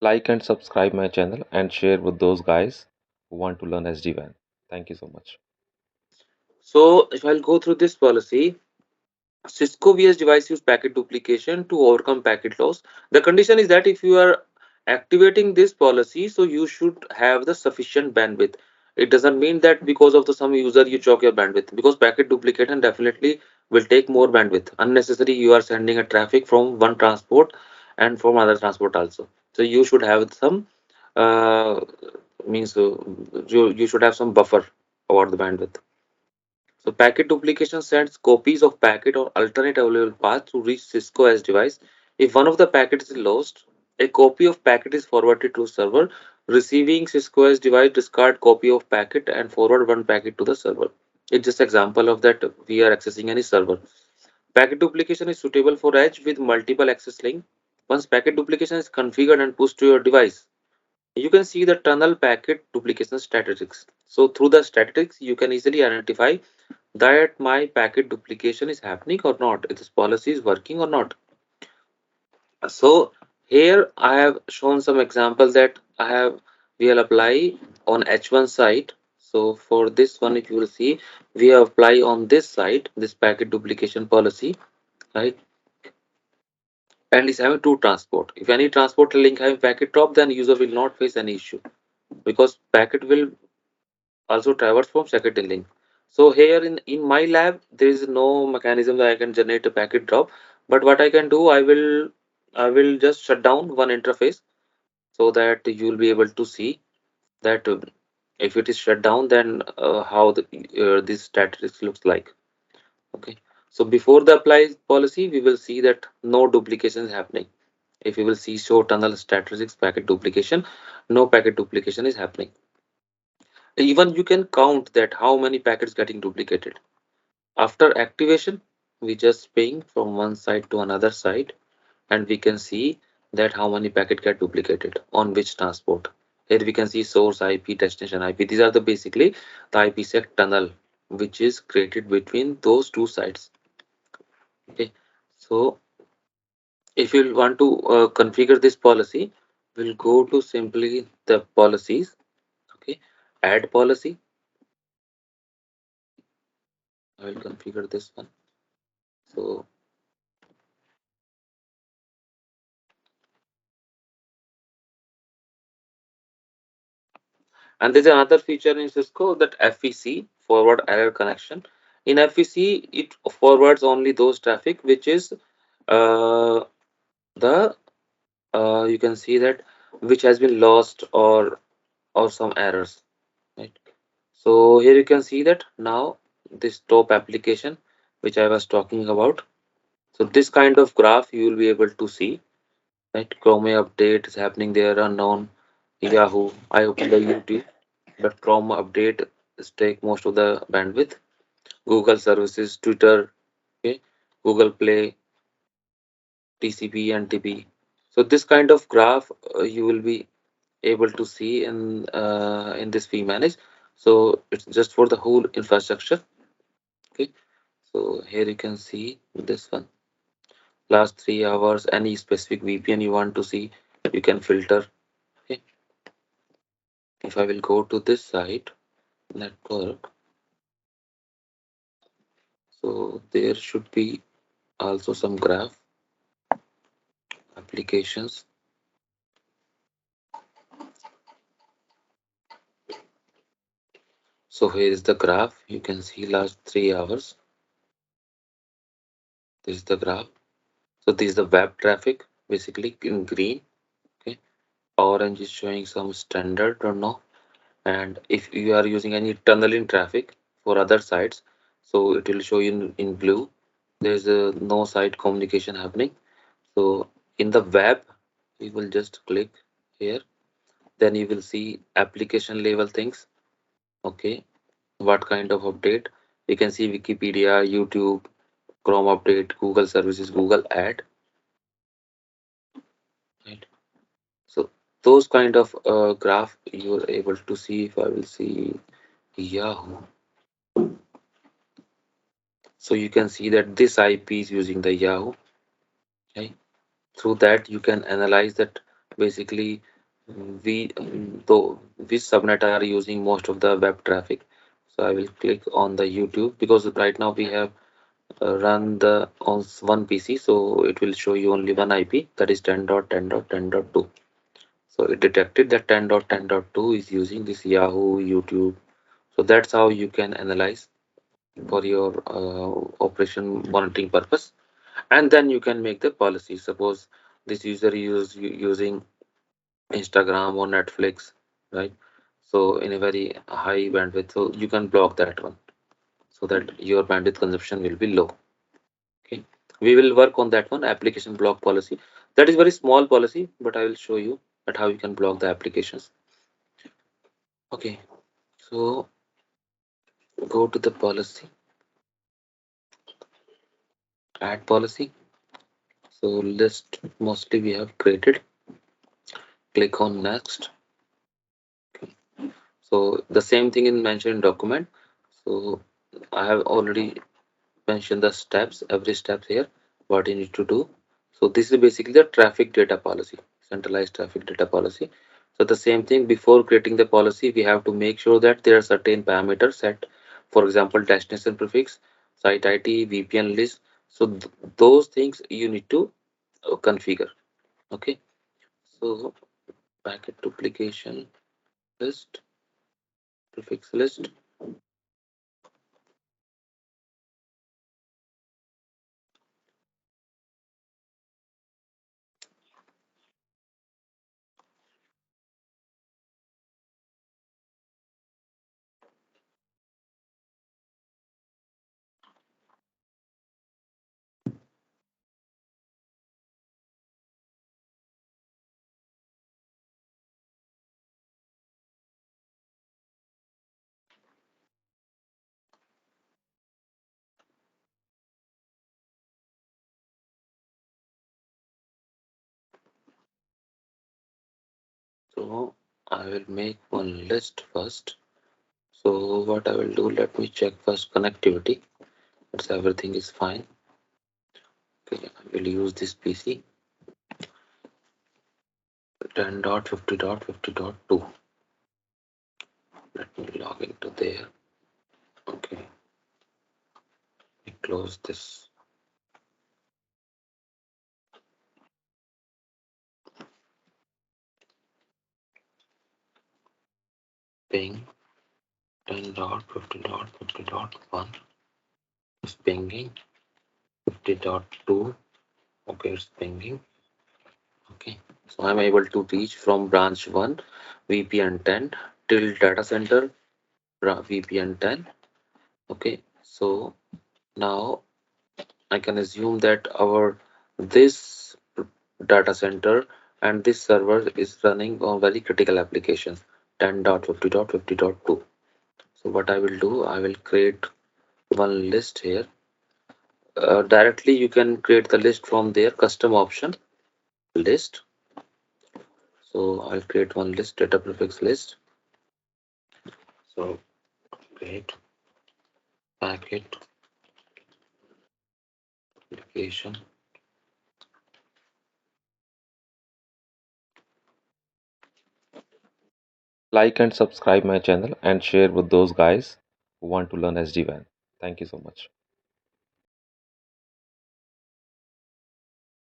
Like and subscribe my channel and share with those guys who want to learn SD-WAN. Thank you so much. So if I'll go through this policy, Cisco VS device use packet duplication to overcome packet loss. The condition is that if you are activating this policy, so you should have the sufficient bandwidth. It doesn't mean that because of the some user you choke your bandwidth, because packet duplication definitely will take more bandwidth. Unnecessary, you are sending a traffic from one transport and from other transport also. So you should have some uh, means you should have some buffer about the bandwidth. So packet duplication sends copies of packet or alternate available path to reach Cisco S device. If one of the packets is lost, a copy of packet is forwarded to server. Receiving Cisco S device discard copy of packet and forward one packet to the server. It's just example of that we are accessing any server. Packet duplication is suitable for edge with multiple access link. Once packet duplication is configured and pushed to your device, you can see the tunnel packet duplication statistics. So through the statistics, you can easily identify that my packet duplication is happening or not, if this policy is working or not. So here I have shown some examples that we will apply on H1 site. So for this one, if you will see, we have apply on this site, this packet duplication policy, right? And is having two transport. If any transport link having packet drop, then user will not face any issue because packet will also traverse from second link. So here in my lab, there is no mechanism that I can generate a packet drop. But what I can do, I will just shut down one interface so that you will be able to see that if it is shut down, then how this statistics looks like. Okay. So before the apply policy, we will see that no duplication is happening. If you will see show tunnel statistics packet duplication, no packet duplication is happening. Even you can count that how many packets getting duplicated. After activation, we just ping from one side to another side and we can see that how many packet get duplicated on which transport. Here we can see source IP, destination IP. These are the basically the IPsec tunnel which is created between those two sites. Okay, so if you want to configure this policy, we'll go to simply the policies. Okay, add policy. I will configure this one. So and there's another feature in Cisco that FEC, forward error connection. In FEC, it forwards only those traffic which is uh, the you can see that which has been lost or some errors, right? So here you can see that now this top application which I was talking about. So this kind of graph you will be able to see, right? Chrome update is happening there, unknown. Yahoo. I open the YouTube, but Chrome update is take most of the bandwidth. Google services, Twitter, okay, Google Play, TCP and TP. So this kind of graph you will be able to see in this vManage. So it's just for the whole infrastructure. Okay. So here you can see this one. Last 3 hours, any specific VPN you want to see, you can filter. Okay. If I will go to this site, network, so there should be also some graph applications. So here is the graph. You can see last 3 hours. This is the graph. So this is the web traffic, basically in green. Okay. Orange is showing some standard or no. And if you are using any tunneling traffic for other sites, so it will show you in blue. There's no site communication happening. So in the web, we will just click here. Then you will see application level things. Okay. What kind of update? You can see Wikipedia, YouTube, Chrome update, Google services, Google ad, right? So those kind of graph you're able to see. If I will see Yahoo, so you can see that this IP is using the Yahoo, right? Through that you can analyze that basically though which subnet are using most of the web traffic. So I will click on the YouTube because right now we have run the on one PC, so it will show you only one IP, that is 10.10.10.2. So it detected that 10.10.2 is using this Yahoo, YouTube. So that's how you can analyze for your operation monitoring purpose, and then you can make the policy. Suppose this user is using Instagram or Netflix, right? So in a very high bandwidth, so you can block that one so that your bandwidth consumption will be low. Okay, we will work on that one, application block policy. That is very small policy, but I will show you at how you can block the applications. Okay, so go to the policy, add policy. So list mostly we have created. Click on next. Okay. So the same thing is mentioned in document. So I have already mentioned the steps, every step here, what you need to do. So this is basically the traffic data policy, centralized traffic data policy. So the same thing, before creating the policy, we have to make sure that there are certain parameters set. For example, destination prefix, site ID, VPN list. So those things you need to configure. Okay. So packet duplication list, prefix list. So I will make one list first. So what I will do, let me check first connectivity. It's everything is fine. Okay, I will use this PC 10.50.50.2. Let me log into there. Okay, close this. Ping 10.50.50.1 is pinging. 50.2. Okay, it's pinging. Okay, so I'm able to reach from branch 1 VPN 10 till data center VPN 10. Okay, so now I can assume that our this data center and this server is running on very critical applications 10.50.50.2. So what I will do, I will create one list here. Directly you can create the list from their custom option list. So I'll create one list, data prefix list. So create packet application. Like and subscribe my channel and share with those guys who want to learn SD-WAN. Thank you so much.